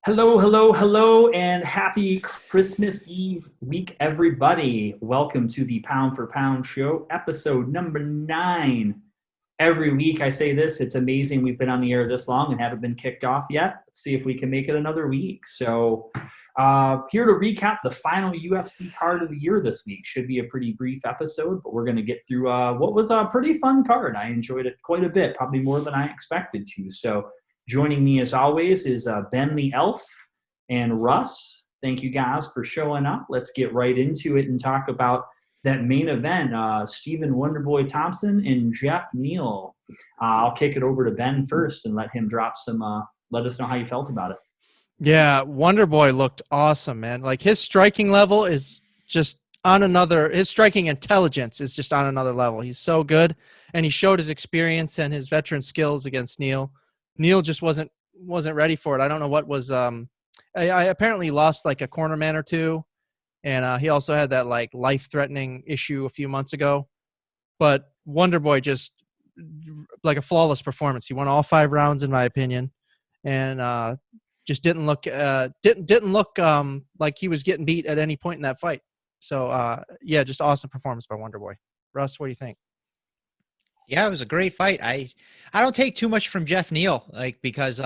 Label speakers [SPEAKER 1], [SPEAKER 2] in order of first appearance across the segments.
[SPEAKER 1] Hello, hello, hello, and happy Christmas Eve week, everybody. Welcome to the Pound for Pound Show, episode number 9. Every week I say this, it's amazing we've been on the air this long and haven't been kicked off yet. Let's see if we can make it another week. Here to recap the final UFC card of the year this week. Should be a pretty brief episode, but we're going to get through what was a pretty fun card. I enjoyed it quite a bit, probably more than I expected to. So, joining me as always is Ben the Elf and Russ. Thank you guys for showing up. Let's get right into it and talk about that main event. Stephen Wonderboy Thompson and Jeff Neal. I'll kick it over to Ben first and let him drop let us know how you felt about it.
[SPEAKER 2] Yeah, Wonderboy looked awesome, man. Like his striking level is just his striking intelligence is just on another level. He's so good, and he showed his experience and his veteran skills against Neal. Neal just wasn't ready for it. I don't know what was. I apparently lost like a corner man or two, and he also had that like life-threatening issue a few months ago. But Wonderboy just like a flawless performance. He won all 5 rounds in my opinion, and just didn't look like he was getting beat at any point in that fight. So yeah, just awesome performance by Wonderboy. Russ, what do you think?
[SPEAKER 3] Yeah, it was a great fight. I don't take too much from Jeff Neal, because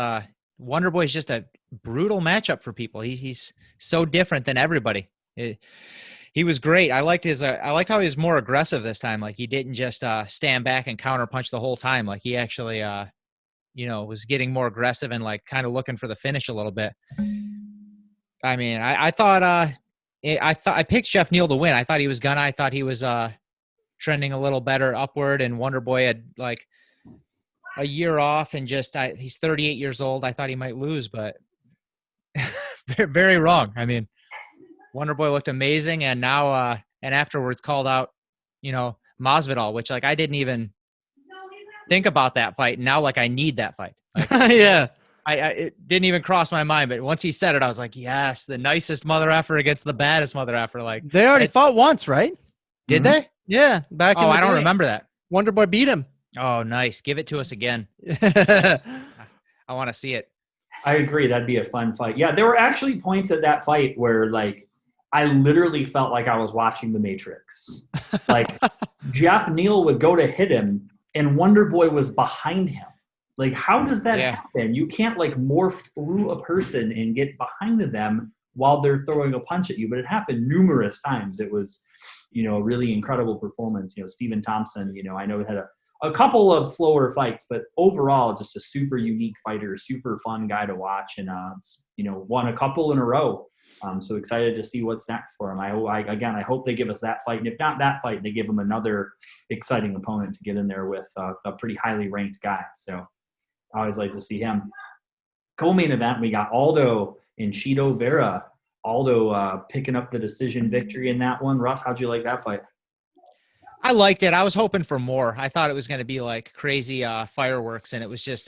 [SPEAKER 3] Wonderboy is just a brutal matchup for people. He's so different than everybody. He was great. I liked how he was more aggressive this time. Like he didn't just stand back and counter punch the whole time. Like he actually was getting more aggressive and like kind of looking for the finish a little bit. I mean, I thought I picked Jeff Neal to win. I thought he was gonna. I thought he was trending a little better upward, and Wonderboy had like a year off and he's 38 years old. I thought he might lose, but very, very wrong. I mean, Wonderboy looked amazing, and now and afterwards called out Masvidal, which like I didn't even think about that fight, and now like I need that fight. Like,
[SPEAKER 2] yeah,
[SPEAKER 3] it didn't even cross my mind, but once he said it, I was like, yes, the nicest mother effer against the baddest mother effer. Like
[SPEAKER 2] they already fought once, right?
[SPEAKER 3] Did they?
[SPEAKER 2] Yeah, back in the
[SPEAKER 3] I don't
[SPEAKER 2] day.
[SPEAKER 3] remember that.
[SPEAKER 2] Wonderboy beat him.
[SPEAKER 3] Oh, nice. Give it to us again. I want to see it.
[SPEAKER 1] I agree. That'd be a fun fight. Yeah, there were actually points at that fight where like I literally felt like I was watching The Matrix. Like Jeff Neal would go to hit him and Wonderboy was behind him. Like, how does that happen? You can't like morph through a person and get behind them while they're throwing a punch at you, but it happened numerous times. It was, a really incredible performance. Stephen Thompson, I know had a couple of slower fights, but overall just a super unique fighter, super fun guy to watch, and won a couple in a row. So excited to see what's next for him. I hope they give us that fight, and if not that fight, they give him another exciting opponent to get in there with a pretty highly ranked guy. So I always like to see him. Co-main event, we got Aldo and Chito Vera. Aldo picking up the decision victory in that one. Russ, how'd you like that fight?
[SPEAKER 3] I liked it. I was hoping for more. I thought it was going to be like crazy fireworks, and it was just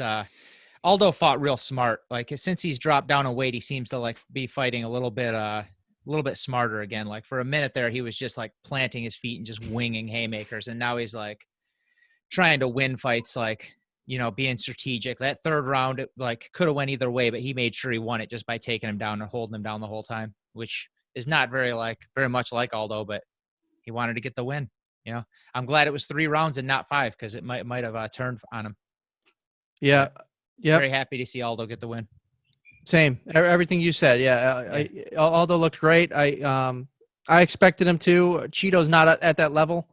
[SPEAKER 3] Aldo fought real smart. Like since he's dropped down a weight, he seems to like be fighting a little bit smarter again. Like for a minute there, he was just like planting his feet and just winging haymakers, and now he's like trying to win fights, like being strategic. That third round, it like could have went either way, but he made sure he won it just by taking him down and holding him down the whole time, which is not very much like Aldo, but he wanted to get the win. I'm glad it was 3 rounds and not 5, because it might have turned on him.
[SPEAKER 2] Yeah. Yeah.
[SPEAKER 3] Very happy to see Aldo get the win.
[SPEAKER 2] Same. Everything you said. Yeah. Aldo looked great. I expected him to. Cheeto's not at that level.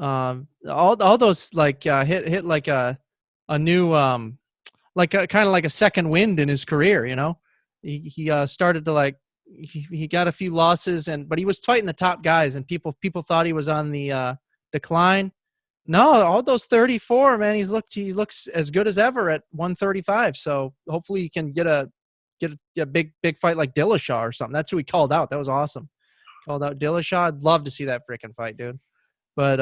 [SPEAKER 2] Aldo's like hit like a new like a kind of like a second wind in his career. He started to like he got a few losses, but he was fighting the top guys, and people thought he was on the decline. No, Aldo's 34, man. He looks as good as ever at 135. So hopefully he can get a big fight like Dillashaw or something. That's who he called out. That was awesome. Called out Dillashaw. I'd love to see that freaking fight, dude. But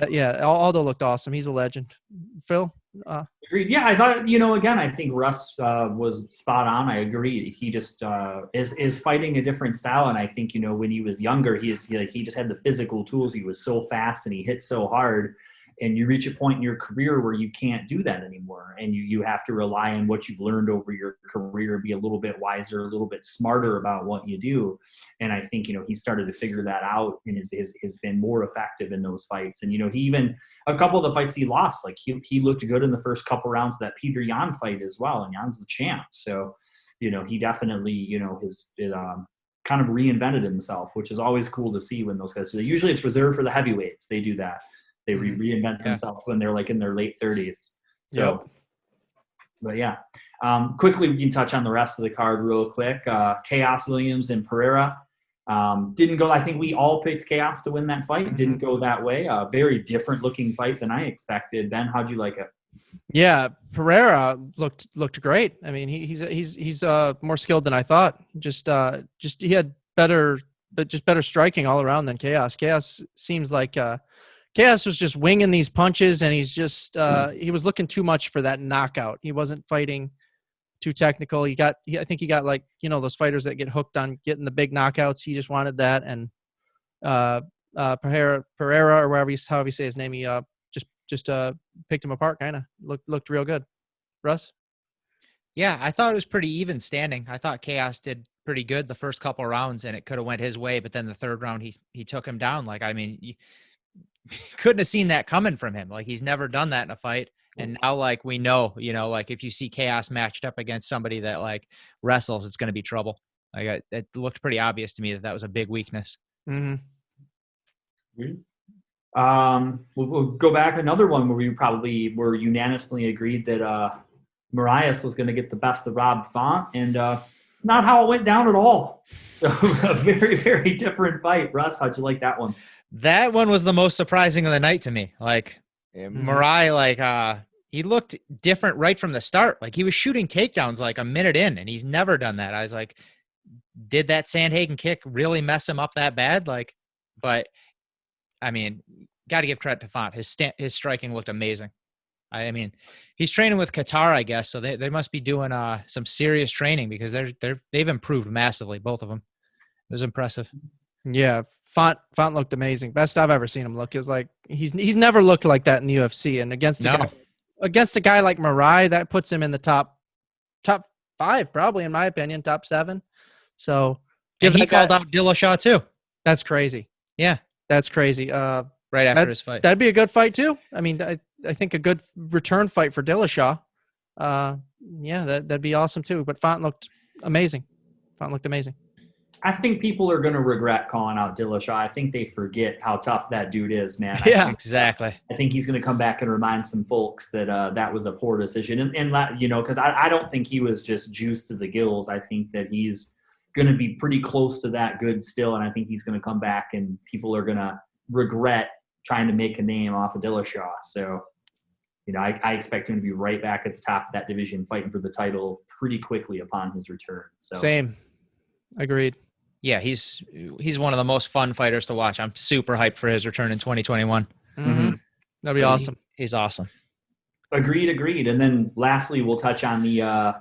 [SPEAKER 2] Aldo looked awesome. He's a legend. Phil?
[SPEAKER 1] Agreed. Yeah, I thought, again, I think Russ was spot on. I agree. He just is fighting a different style. And I think, when he was younger, he just had the physical tools. He was so fast and he hit so hard. And you reach a point in your career where you can't do that anymore. And you have to rely on what you've learned over your career, be a little bit wiser, a little bit smarter about what you do. And I think, he started to figure that out and has been more effective in those fights. And, he even, a couple of the fights he lost, like he looked good in the first couple rounds of that Peter Yan fight as well. And Yan's the champ. So, he definitely, has kind of reinvented himself, which is always cool to see when those guys do that. Usually it's reserved for the heavyweights. They do that. They reinvent themselves when they're like in their late 30s. So, but yeah. Quickly, we can touch on the rest of the card real quick. Chaos Williams and Pereira didn't go. I think we all picked Chaos to win that fight. Didn't go that way. A very different looking fight than I expected. Ben, how'd you like it?
[SPEAKER 2] Yeah, Pereira looked great. I mean, he's more skilled than I thought. Just he had better striking all around than Chaos. Chaos seems like Chaos was just winging these punches, and he's just he was looking too much for that knockout. He wasn't fighting too technical. I think he got like, those fighters that get hooked on getting the big knockouts. He just wanted that, and Pereira or however you say his name, he just picked him apart. Kind of looked real good. Russ?
[SPEAKER 3] Yeah, I thought it was pretty even standing. I thought Chaos did pretty good the first couple rounds, and it could have went his way, but then the third round he took him down. Like, I mean, you couldn't have seen that coming from him. Like, he's never done that in a fight. And now, like, we know, like if you see Chaos matched up against somebody that like wrestles, it's going to be trouble. Like, it looked pretty obvious to me that was a big weakness.
[SPEAKER 2] Mm-hmm.
[SPEAKER 1] We'll go back another one where we probably were unanimously agreed that Marias was going to get the best of Rob Font, and not how it went down at all. So a very, very different fight. Russ, how'd you like that one?
[SPEAKER 3] That one was the most surprising of the night to me. Like, Mariah, like, he looked different right from the start. Like, he was shooting takedowns like a minute in, and he's never done that. I was like, did that Sandhagen kick really mess him up that bad? Like, but I mean, got to give credit to Font. His striking looked amazing. I mean, he's training with Qatar, I guess, so they must be doing some serious training, because they've improved massively, both of them. It was impressive.
[SPEAKER 2] Yeah, Font looked amazing. Best I've ever seen him look. Is like he's never looked like that in the UFC, and against a guy like Marai, that puts him in the top 5, probably, in my opinion, top 7. So
[SPEAKER 3] and he called out Dillashaw too.
[SPEAKER 2] That's crazy.
[SPEAKER 3] Yeah,
[SPEAKER 2] that's crazy.
[SPEAKER 3] Right after his fight,
[SPEAKER 2] that'd be a good fight too. I mean, I think a good return fight for Dillashaw. Yeah, that'd be awesome too. But Font looked amazing.
[SPEAKER 1] I think people are going to regret calling out Dillashaw. I think they forget how tough that dude is, man.
[SPEAKER 2] Yeah,
[SPEAKER 3] exactly.
[SPEAKER 1] I think he's going to come back and remind some folks that that was a poor decision. And because I don't think he was just juiced to the gills. I think that he's going to be pretty close to that good still. And I think he's going to come back, and people are going to regret trying to make a name off of Dillashaw. So, I expect him to be right back at the top of that division, fighting for the title pretty quickly upon his return. So
[SPEAKER 2] same. Agreed.
[SPEAKER 3] Yeah, he's one of the most fun fighters to watch. I'm super hyped for his return in 2021.
[SPEAKER 2] Mm-hmm. That'd be awesome.
[SPEAKER 3] He's awesome.
[SPEAKER 1] Agreed. And then lastly, we'll touch on the,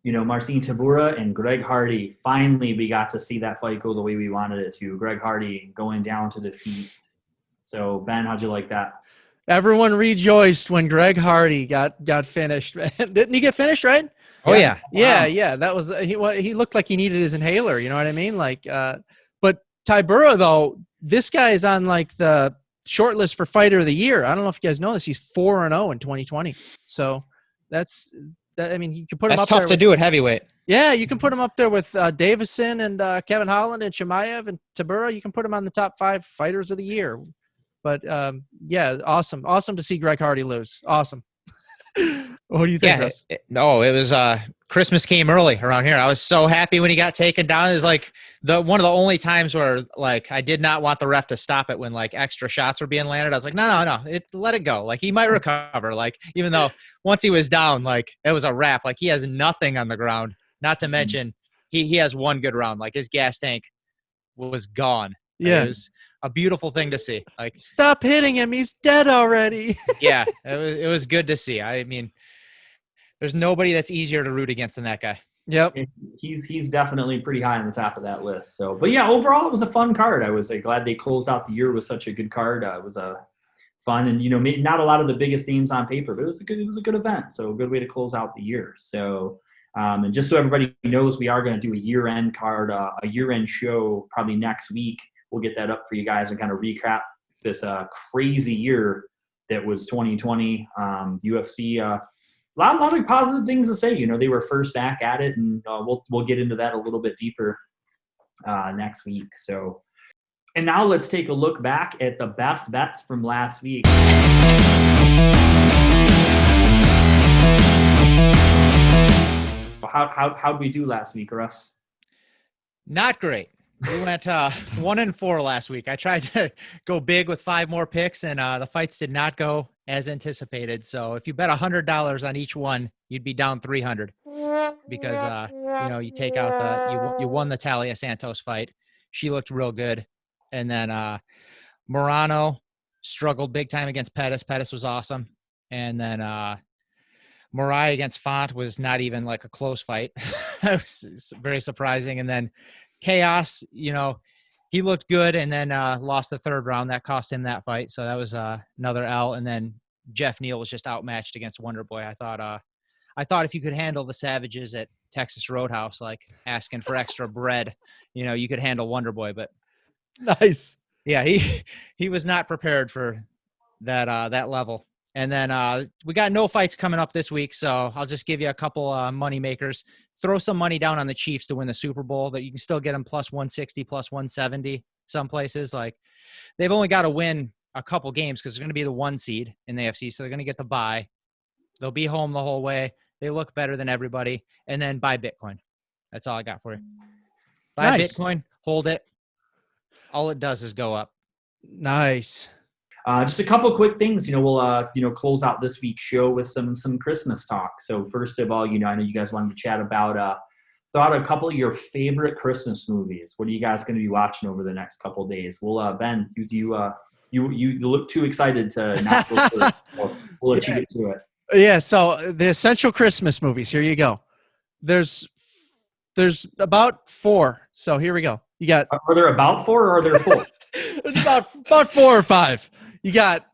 [SPEAKER 1] Marcin Tybura and Greg Hardy. Finally, we got to see that fight go the way we wanted it to. Greg Hardy going down to defeat. So, Ben, how'd you like that?
[SPEAKER 2] Everyone rejoiced when Greg Hardy got finished. Didn't he get finished, right?
[SPEAKER 3] Oh yeah.
[SPEAKER 2] Yeah. That was he looked like he needed his inhaler. You know what I mean? Like, but Tybura though, this guy is on like the short list for Fighter of the Year. I don't know if you guys know this. He's 4-0 in 2020. So I mean, you can put him up there.
[SPEAKER 3] That's tough to do at heavyweight.
[SPEAKER 2] Yeah, you can put him up there with Davison and Kevin Holland and Chimaev and Tybura. You can put him on the top 5 Fighters of the Year. But yeah, awesome to see Greg Hardy lose. Awesome. What do you think, Chris?
[SPEAKER 3] It was Christmas came early around here. I was so happy when he got taken down. It was like one of the only times where like I did not want the ref to stop it when like extra shots were being landed. I was like, no, let it go. Like he might recover. Like even though once he was down, like it was a wrap. Like he has nothing on the ground. Not to mention he has one good round. Like his gas tank was gone.
[SPEAKER 2] Yeah.
[SPEAKER 3] It was a beautiful thing to see. Like
[SPEAKER 2] stop hitting him. He's dead already.
[SPEAKER 3] Yeah, it was good to see. I mean, there's nobody that's easier to root against than that guy.
[SPEAKER 2] Yep.
[SPEAKER 1] He's definitely pretty high on the top of that list. So, but yeah, overall it was a fun card. I was glad they closed out the year with such a good card. It was a fun. And, you know, maybe not a lot of the biggest names on paper, but it was a good event. So a good way to close out the year. So, and just so everybody knows, we are going to do a year-end card, a year-end show probably next week. We'll get that up for you guys and kind of recap this crazy year that was 2020. UFC, a lot of positive things to say. You know, they were first back at it, and we'll get into that a little bit deeper next week. So, and now let's take a look back at the best bets from last week. How'd we do last week, Russ?
[SPEAKER 3] Not great. We went 1-4 last week. I tried to go big with 5 more picks, and the fights did not go as anticipated. So if you bet $100 on each one, you'd be down 300 because you know, you take out you won the Talia Santos fight. She looked real good, and then Morano struggled big time against Pettis. Pettis was awesome, and then Morai against Font was not even like a close fight. It was very surprising. And then Chaos, you know, he looked good and then lost the 3rd round. That cost him that fight. So that was another L. And then Jeff Neal was just outmatched against Wonder Boy. I thought if you could handle the Savages at Texas Roadhouse, like asking for extra bread, you know, you could handle Wonder Boy. But
[SPEAKER 2] Nice.
[SPEAKER 3] yeah, he was not prepared for that level. And then we got no fights coming up this week, so I'll just give you a couple money makers. Throw some money down on the Chiefs to win the Super Bowl. That you can still get them plus 160, plus 170. Some places, like, they've only got to win a couple games because they're going to be the 1 seed in the AFC, so they're going to get the bye. They'll be home the whole way. They look better than everybody. And then buy Bitcoin. That's all I got for you. Buy Bitcoin, hold it. All it does is go up.
[SPEAKER 2] Nice.
[SPEAKER 1] Just a couple of quick things, you know, we'll, close out this week's show with some Christmas talk. So first of all, you know, I know you guys wanted to chat about, thought a couple of your favorite Christmas movies. What are you guys going to be watching over the next couple of days? Well, Ben, you look too excited to not go first, so we'll let you get to it.
[SPEAKER 2] Yeah. So the essential Christmas movies, here you go. There's about 4. So here we go. You got,
[SPEAKER 1] are there about 4 or are there 4?
[SPEAKER 2] It's about 4 or 5. You got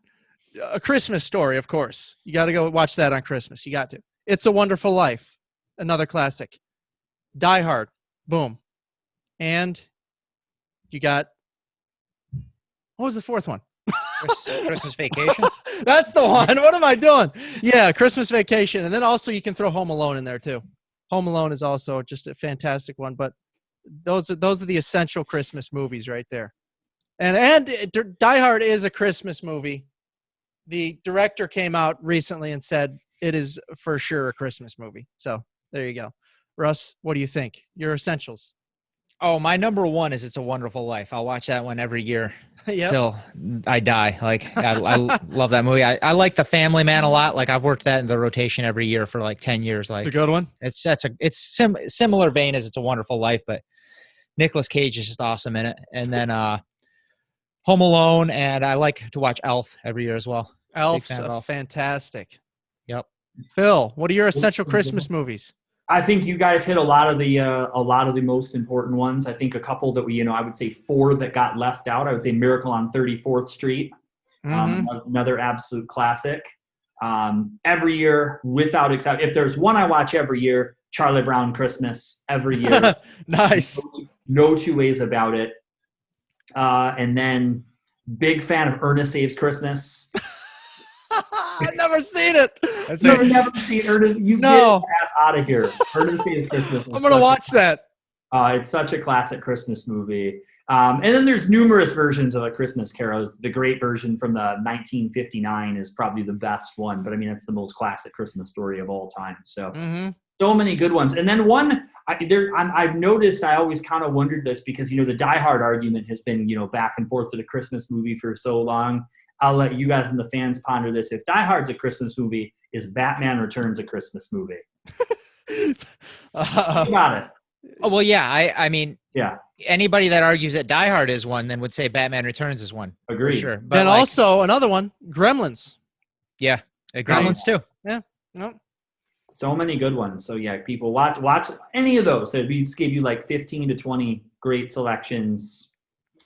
[SPEAKER 2] A Christmas Story, of course. You got to go watch that on Christmas. You got to. It's a Wonderful Life, another classic. Die Hard, boom. And you got, what was the 4th one?
[SPEAKER 3] Christmas Vacation.
[SPEAKER 2] That's the one. What am I doing? Yeah, Christmas Vacation. And then also you can throw Home Alone in there too. Home Alone is also just a fantastic one, but those are the essential Christmas movies right there. And Die Hard is a Christmas movie. The director came out recently and said it is for sure a Christmas movie. So there you go. Russ, what do you think? Your essentials.
[SPEAKER 3] Oh, my number 1 is It's a Wonderful Life. I'll watch that one every year
[SPEAKER 2] Yep.
[SPEAKER 3] till I die. Like, I love that movie. I like The Family Man a lot. Like, I've worked that in the rotation every year for like 10 years. Like,
[SPEAKER 2] It's a good one.
[SPEAKER 3] it's similar vein as It's a Wonderful Life, but Nicolas Cage is just awesome in it. And then Home Alone, and I like to watch Elf every year as well.
[SPEAKER 2] Elf's fantastic. Yep. Phil, what are your essential Christmas movies?
[SPEAKER 1] I think you guys hit a lot of the most important ones. I think a couple that I would say 4 that got left out. I would say Miracle on 34th Street, another absolute classic. Every year, without exception, if there's one I watch every year, Charlie Brown Christmas every year.
[SPEAKER 2] Nice.
[SPEAKER 1] No 2 ways about it. And then big fan of Ernest Saves Christmas.
[SPEAKER 2] I've never seen it.
[SPEAKER 1] You've never seen Ernest? You get out of here. Ernest Saves Christmas.
[SPEAKER 2] I'm going to watch that.
[SPEAKER 1] It's such a classic Christmas movie. And then there's numerous versions of A Christmas Carol. The great version from the 1959 is probably the best one. But I mean, it's the most classic Christmas story of all time. So, so many good ones. And then one, I've noticed, I always kind of wondered this because, the Die Hard argument has been, back and forth to the Christmas movie for so long. I'll let you guys and the fans ponder this. If Die Hard's a Christmas movie, is Batman Returns a Christmas movie? You got it.
[SPEAKER 3] Oh, well, yeah. I mean,
[SPEAKER 1] yeah.
[SPEAKER 3] Anybody that argues that Die Hard is one, then would say Batman Returns is one.
[SPEAKER 1] Agreed.
[SPEAKER 3] For sure. But
[SPEAKER 2] then also another one, Gremlins.
[SPEAKER 3] Yeah. Gremlins too.
[SPEAKER 2] Yeah. Nope.
[SPEAKER 1] So many good ones. So yeah, people watch any of those. So we just gave you like 15 to 20 great selections.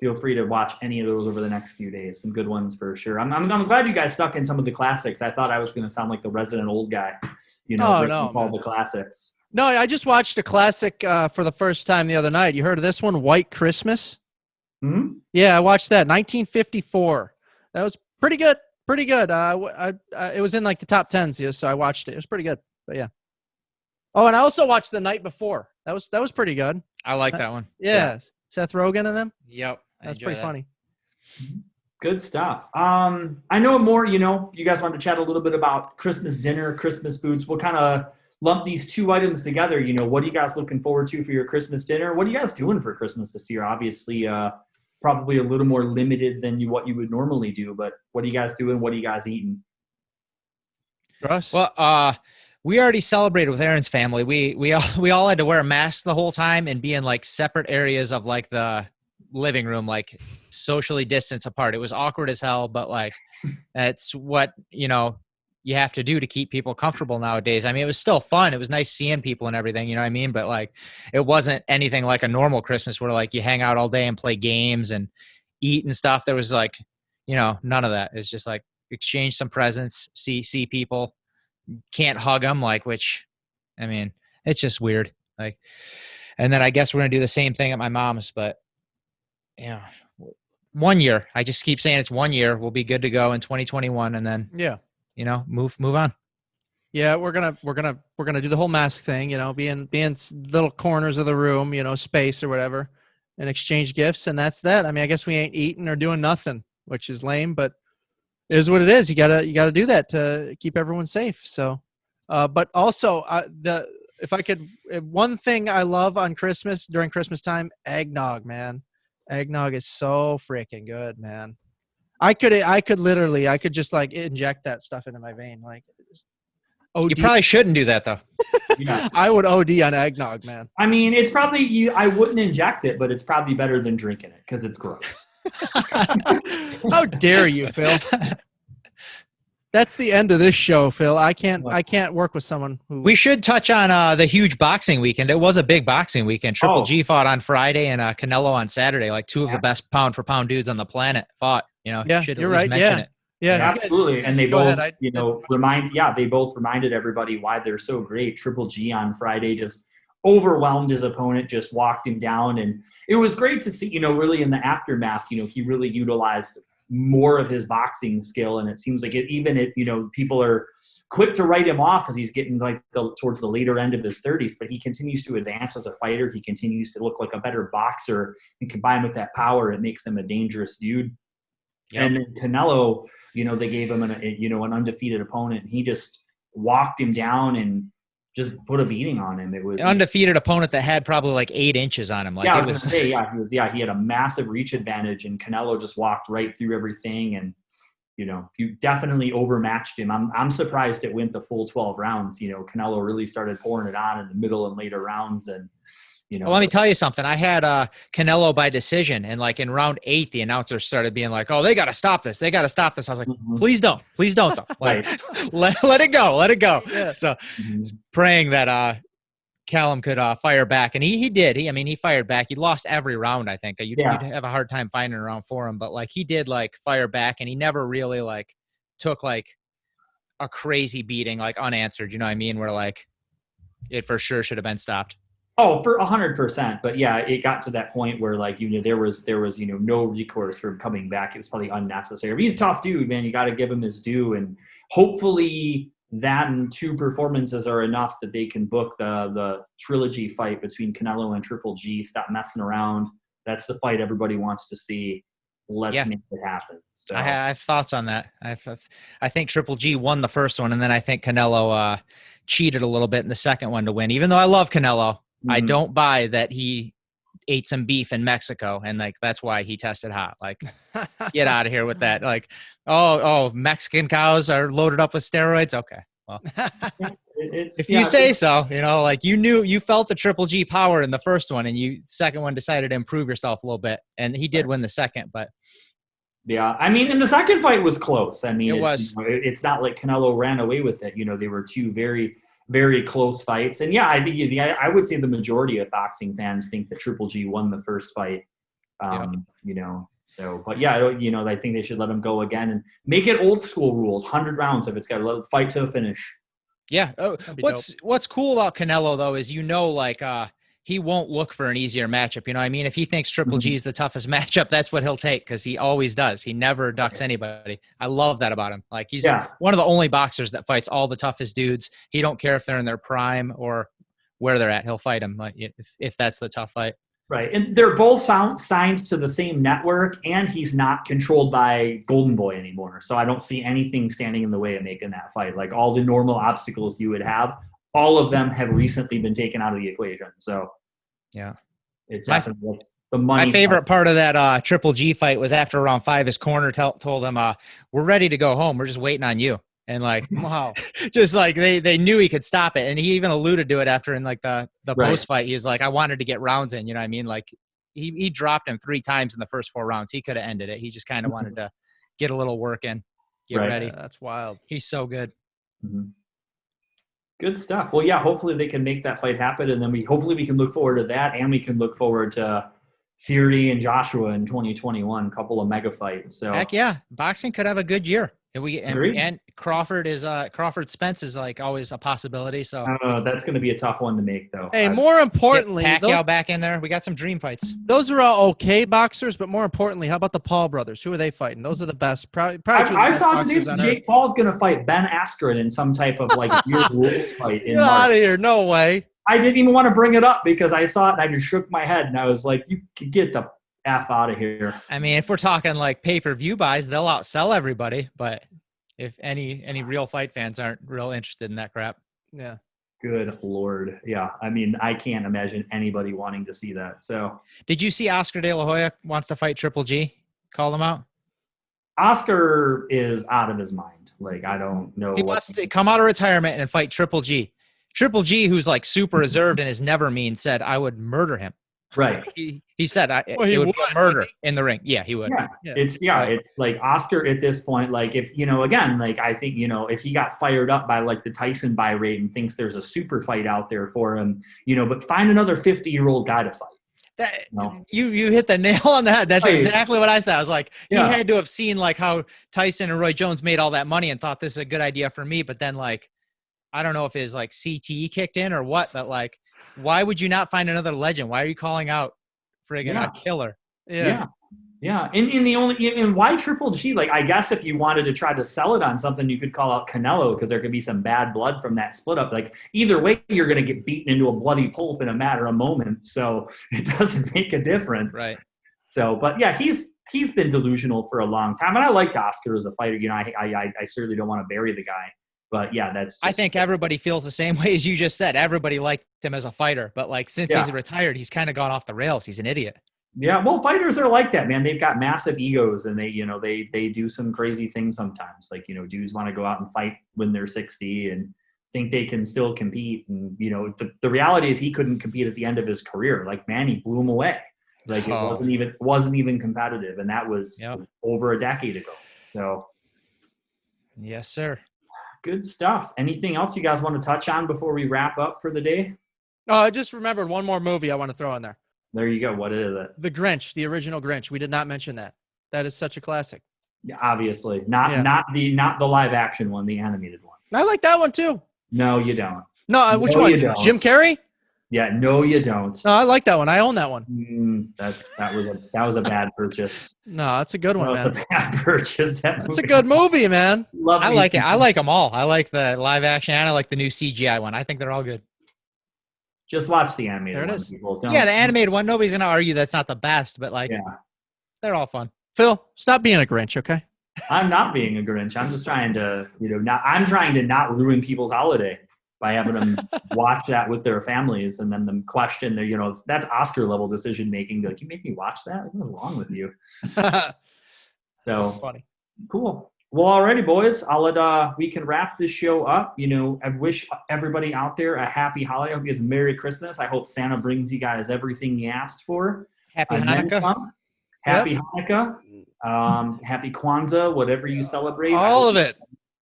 [SPEAKER 1] feel free to watch any of those over the next few days. Some good ones for sure. I'm glad you guys stuck in some of the classics. I thought I was going to sound like the resident old guy, all the classics.
[SPEAKER 2] No, I just watched a classic for the first time the other night. You heard of this one, White Christmas?
[SPEAKER 1] Hmm?
[SPEAKER 2] Yeah, I watched that. 1954. That was pretty good. Pretty good. It was in like the top 10s, so I watched it. It was pretty good. But yeah. Oh, and I also watched The Night Before. That was pretty good.
[SPEAKER 3] I like that one.
[SPEAKER 2] Yeah. Seth Rogen and them.
[SPEAKER 3] Yep.
[SPEAKER 2] That's pretty funny.
[SPEAKER 1] Good stuff. I know more, you guys want to chat a little bit about Christmas dinner, Christmas foods. We'll kind of lump these two items together. What are you guys looking forward to for your Christmas dinner? What are you guys doing for Christmas this year? Obviously, probably a little more limited than what you would normally do, but what are you guys doing? What are you guys eating?
[SPEAKER 2] Russ?
[SPEAKER 3] Well, we already celebrated with Aaron's family. We all had to wear a mask the whole time and be in like separate areas of like the living room, like socially distanced apart. It was awkward as hell, but like that's what you have to do to keep people comfortable nowadays. I mean, it was still fun. It was nice seeing people and everything, you know what I mean? But like, it wasn't anything like a normal Christmas where like you hang out all day and play games and eat and stuff. There was like, none of that. It's just like exchange some presents, see people, can't hug them, which, I mean, it's just weird. Like, and then I guess we're going to do the same thing at my mom's, but 1 year. I just keep saying it's 1 year. We'll be good to go in 2021, and then move on.
[SPEAKER 2] Yeah, we're gonna do the whole mask thing. Be in little corners of the room, space or whatever, and exchange gifts, and that's that. I mean, I guess we ain't eating or doing nothing, which is lame, but it is what it is. You gotta do that to keep everyone safe. So, but also if I could, one thing I love on Christmas during Christmas time, eggnog, man. Eggnog is so freaking good, man. I could just like inject that stuff into my vein. Like, OD.
[SPEAKER 3] You probably shouldn't do that though.
[SPEAKER 1] Yeah.
[SPEAKER 2] I would OD on eggnog, man.
[SPEAKER 1] I mean, it's probably I wouldn't inject it, but it's probably better than drinking it because it's gross.
[SPEAKER 2] How dare you, Phil? That's the end of this show, Phil. I can't work with someone who.
[SPEAKER 3] We should touch on the huge boxing weekend. It was a big boxing weekend. Triple G fought on Friday and Canelo on Saturday. Like two of the best pound for pound dudes on the planet fought.
[SPEAKER 2] Yeah,
[SPEAKER 3] should
[SPEAKER 2] you're right.
[SPEAKER 3] mention it.
[SPEAKER 2] Yeah,
[SPEAKER 1] absolutely. And they both, they both reminded everybody why they're so great. Triple G on Friday just overwhelmed his opponent, just walked him down. And it was great to see, really in the aftermath, he really utilized more of his boxing skill. And it seems like people are quick to write him off as he's getting towards the later end of his 30s, but he continues to advance as a fighter. He continues to look like a better boxer, and combined with that power, it makes him a dangerous dude. Yep. And then Canelo, they gave him an undefeated opponent, and he just walked him down and just put a beating on him. It was
[SPEAKER 3] an undefeated opponent that had probably like 8 inches on him. Like,
[SPEAKER 1] I was going to say, he had a massive reach advantage, and Canelo just walked right through everything. And, he definitely overmatched him. I'm surprised it went the full 12 rounds. Canelo really started pouring it on in the middle and later rounds. And,
[SPEAKER 3] well, let me tell you something. I had Canelo by decision, and like in round 8, the announcer started being like, "Oh, they got to stop this. They got to stop this." I was like, "Please don't though. Like, let it go." Yeah. So, praying that Callum could fire back, and he did. He fired back. He lost every round. I think you'd have a hard time finding a round for him, but like he did like fire back, and he never really like took like a crazy beating like unanswered. You know what I mean? Where like it for sure should have been stopped.
[SPEAKER 1] Oh, for 100%. But yeah, it got to that point where like, there was, no recourse for him coming back. It was probably unnecessary. But he's a tough dude, man. You got to give him his due. And hopefully that and 2 performances are enough that they can book the trilogy fight between Canelo and Triple G. Stop messing around. That's the fight everybody wants to see. Let's make it happen. So
[SPEAKER 3] I have thoughts on that. I think Triple G won the first one, and then I think Canelo cheated a little bit in the second one to win. Even though I love Canelo, I don't buy that he ate some beef in Mexico and like that's why he tested hot. Like, get out of here with that. Like, oh, Mexican cows are loaded up with steroids. Okay, well, if you say so, like you felt the Triple G power in the first one, and second one decided to improve yourself a little bit, and he did win the second, but.
[SPEAKER 1] Yeah, and the second fight was close.
[SPEAKER 3] It was.
[SPEAKER 1] It's not like Canelo ran away with it. They were 2 very, very close fights. And yeah, I think I would say the majority of boxing fans think that Triple G won the first fight. You know, so, but yeah, you know, I think they should let him go again and make it old school rules, 100 rounds if it's got to fight to a finish.
[SPEAKER 3] Yeah. Oh, what's cool about Canelo though is like he won't look for an easier matchup. You know what I mean? If he thinks Triple G is the toughest matchup, that's what he'll take because he always does. He never ducks anybody. I love that about him. Like he's one of the only boxers that fights all the toughest dudes. He don't care if they're in their prime or where they're at. He'll fight them like if that's the tough fight.
[SPEAKER 1] Right. And they're both signed to the same network, and he's not controlled by Golden Boy anymore. So I don't see anything standing in the way of making that fight. Like all the normal obstacles you would have, all of them have recently been taken out of the equation. So
[SPEAKER 3] yeah,
[SPEAKER 1] it's definitely the money.
[SPEAKER 3] My favorite part of that Triple G fight was after round 5, his corner told him, we're ready to go home. We're just waiting on you. And like, wow, just like they knew he could stop it. And he even alluded to it after in like the post fight. He was like, I wanted to get rounds in, you know what I mean? Like he dropped him 3 times in the first 4 rounds. He could have ended it. He just kind of wanted to get a little work in, get ready.
[SPEAKER 2] Yeah, that's wild.
[SPEAKER 3] He's so good.
[SPEAKER 1] Mm-hmm. Good stuff. Well, yeah, hopefully they can make that fight happen. And then hopefully we can look forward to that. And we can look forward to Fury and Joshua in 2021, couple of mega fights. So
[SPEAKER 3] heck yeah. Boxing could have a good year. And Crawford Spence is like always a possibility. So
[SPEAKER 1] that's going to be a tough one to make, though.
[SPEAKER 2] Hey, more importantly,
[SPEAKER 3] Pacquiao back in there. We got some dream fights.
[SPEAKER 2] Those are all okay boxers, but more importantly, how about the Paul brothers? Who are they fighting? Those are the best.
[SPEAKER 1] I saw today Jake Paul's going to fight Ben Askren in some type of like weird rules fight.
[SPEAKER 2] Get out of here! No way.
[SPEAKER 1] I didn't even want to bring it up because I saw it and I just shook my head and I was like, "You can get the F out of here."
[SPEAKER 3] I mean, if we're talking like pay-per-view buys, they'll outsell everybody. But if any real fight fans aren't real interested in that crap.
[SPEAKER 2] Yeah.
[SPEAKER 1] Good Lord. Yeah. I mean, I can't imagine anybody wanting to see that. So
[SPEAKER 3] did you see Oscar De La Hoya wants to fight Triple G? Call him out.
[SPEAKER 1] Oscar is out of his mind. Like, I don't know.
[SPEAKER 3] He wants to come out of retirement and fight Triple G. Triple G, who's like super reserved and is never mean, said, I would murder him.
[SPEAKER 1] Right.
[SPEAKER 3] He said it would be a murder in the ring. Yeah, he would.
[SPEAKER 1] Yeah. It's like Oscar at this point, like if, you know, again, like I think, you know, if he got fired up by like the Tyson buy rate and thinks there's a super fight out there for him, you know, but find another 50-year-old guy to fight.
[SPEAKER 3] You hit the nail on the head. That's exactly what I said. I was like, he had to have seen like how Tyson and Roy Jones made all that money and thought this is a good idea for me. But then like, I don't know if his like CTE kicked in or what, but like, why would you not find another legend? Why are you calling out friggin' a killer?
[SPEAKER 1] Yeah. And why Triple G? Like, I guess if you wanted to try to sell it on something, you could call out Canelo because there could be some bad blood from that split up. Like, either way, you're going to get beaten into a bloody pulp in a matter of moments. So it doesn't make a difference.
[SPEAKER 3] Right.
[SPEAKER 1] So, but yeah, he's been delusional for a long time. And I liked Oscar as a fighter. You know, I certainly don't want to bury the guy. But yeah, that's just,
[SPEAKER 3] I think everybody feels the same way as you just said. Everybody liked him as a fighter, but like since he's retired, he's kind of gone off the rails. He's an idiot.
[SPEAKER 1] Yeah, well, fighters are like that, man. They've got massive egos, and they do some crazy things sometimes. Like, you know, dudes want to go out and fight when they're 60 and think they can still compete. And you know, the reality is he couldn't compete at the end of his career. Like Manny blew him away. Like it wasn't even competitive, and that was over a decade ago. So,
[SPEAKER 3] yes, sir.
[SPEAKER 1] Good stuff. Anything else you guys want to touch on before we wrap up for the day?
[SPEAKER 2] I just remembered one more movie I want to throw in there.
[SPEAKER 1] There you go. What is it?
[SPEAKER 2] The Grinch, the original Grinch. We did not mention that. That is such a classic.
[SPEAKER 1] Yeah, obviously. Not the live action one, the animated one.
[SPEAKER 2] I like that one too.
[SPEAKER 1] No, you don't.
[SPEAKER 2] No, which one? Jim Carrey?
[SPEAKER 1] Yeah, no, you don't.
[SPEAKER 2] No, I like that one. I own that one.
[SPEAKER 1] That was a bad purchase.
[SPEAKER 2] No, that's a good one, man.
[SPEAKER 1] That was a bad purchase.
[SPEAKER 2] That's a good movie, man.
[SPEAKER 3] I like it. I like them all. I like the live action and I like the new CGI one. I think they're all good.
[SPEAKER 1] Just watch the animated one.
[SPEAKER 2] There it is.
[SPEAKER 1] People.
[SPEAKER 3] The animated one. Nobody's gonna argue that's not the best, but like, they're all fun.
[SPEAKER 2] Phil, stop being a Grinch, okay?
[SPEAKER 1] I'm not being a Grinch. I'm just trying to, I'm trying to not ruin people's holiday by having them watch that with their families and then them question their, that's Oscar level decision making. Like, you make me watch that? What's wrong with you? So
[SPEAKER 2] that's funny.
[SPEAKER 1] Cool. Well, alrighty, boys. We can wrap this show up. I wish everybody out there a happy holiday. I hope you guys a Merry Christmas. I hope Santa brings you guys everything you asked for.
[SPEAKER 3] Happy Hanukkah.
[SPEAKER 1] Happy Hanukkah. Happy Kwanzaa, whatever you celebrate.
[SPEAKER 2] All of it.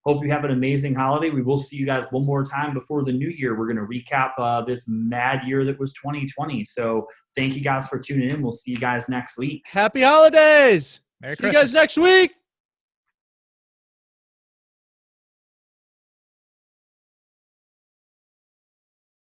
[SPEAKER 1] Hope you have an amazing holiday. We will see you guys one more time before the new year. We're going to recap this mad year that was 2020. So thank you guys for tuning in. We'll see you guys next week.
[SPEAKER 2] Happy holidays.
[SPEAKER 3] Merry
[SPEAKER 2] See you
[SPEAKER 3] Christmas.
[SPEAKER 2] guys next week.